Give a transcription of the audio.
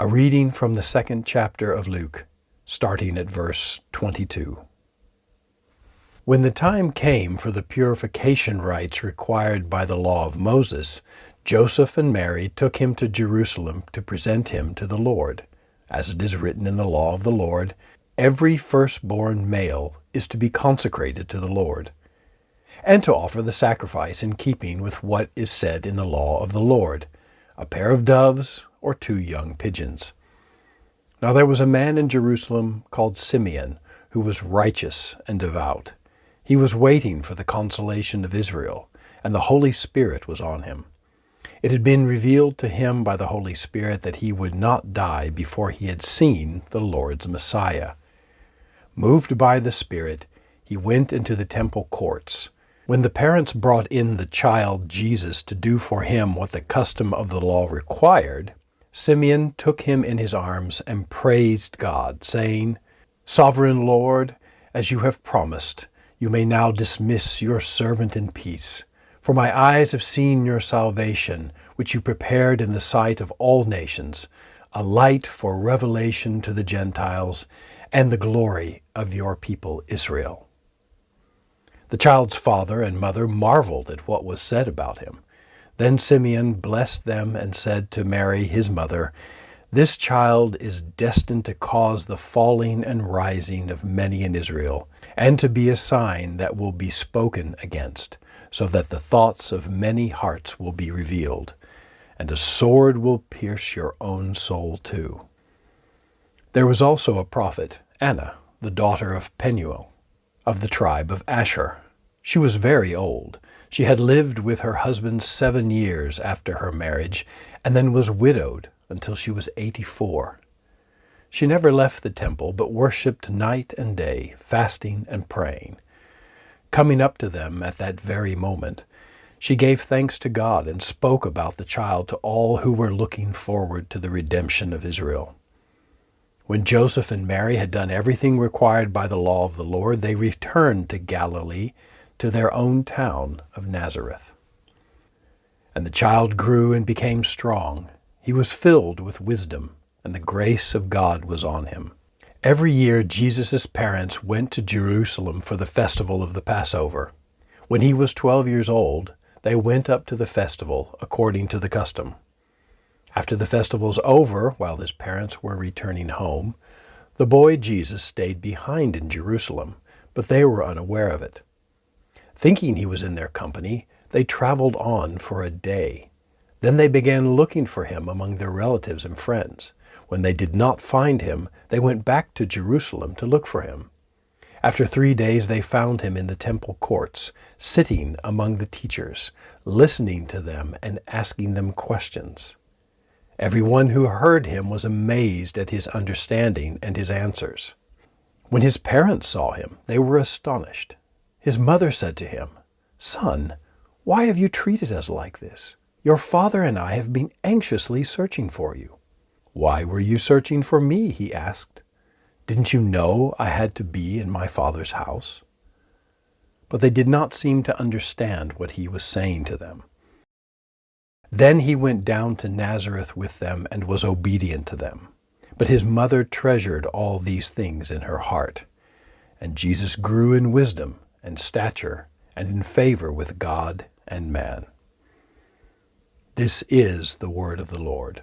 A reading from the 2nd chapter of Luke, starting at verse 22. When the time came for the purification rites required by the law of Moses, Joseph and Mary took him to Jerusalem to present him to the Lord. As it is written in the law of the Lord, every firstborn male is to be consecrated to the Lord, and to offer the sacrifice in keeping with what is said in the law of the Lord, a pair of doves or 2 young pigeons. Now there was a man in Jerusalem called Simeon, who was righteous and devout. He was waiting for the consolation of Israel, and the Holy Spirit was on him. It had been revealed to him by the Holy Spirit that he would not die before he had seen the Lord's Messiah. Moved by the Spirit, he went into the temple courts. When the parents brought in the child Jesus to do for him what the custom of the law required, Simeon took him in his arms and praised God, saying, "Sovereign Lord, as you have promised, you may now dismiss your servant in peace. For my eyes have seen your salvation, which you prepared in the sight of all nations, a light for revelation to the Gentiles, and the glory of your people Israel." The child's father and mother marveled at what was said about him. Then Simeon blessed them and said to Mary, his mother, "This child is destined to cause the falling and rising of many in Israel, and to be a sign that will be spoken against, so that the thoughts of many hearts will be revealed, and a sword will pierce your own soul too." There was also a prophet, Anna, the daughter of Penuel, of the tribe of Asher. She was very old. She had lived with her husband 7 years after her marriage, and then was widowed until she was 84. She never left the temple, but worshipped night and day, fasting and praying. Coming up to them at that very moment, she gave thanks to God and spoke about the child to all who were looking forward to the redemption of Israel. When Joseph and Mary had done everything required by the law of the Lord, they returned to Galilee, to their own town of Nazareth. And the child grew and became strong. He was filled with wisdom, and the grace of God was on him. Every year Jesus' parents went to Jerusalem for the festival of the Passover. When he was 12 years old, they went up to the festival according to the custom. After the festival was over, while his parents were returning home, the boy Jesus stayed behind in Jerusalem, but they were unaware of it. Thinking he was in their company, they traveled on for a day. Then they began looking for him among their relatives and friends. When they did not find him, they went back to Jerusalem to look for him. After 3 days they found him in the temple courts, sitting among the teachers, listening to them and asking them questions. Everyone who heard him was amazed at his understanding and his answers. When his parents saw him, they were astonished. His mother said to him, "Son, why have you treated us like this? Your father and I have been anxiously searching for you." "Why were you searching for me?" he asked. "Didn't you know I had to be in my father's house?" But they did not seem to understand what he was saying to them. Then he went down to Nazareth with them and was obedient to them. But his mother treasured all these things in her heart. And Jesus grew in wisdom and stature and in favor with God and man. This is the word of the Lord.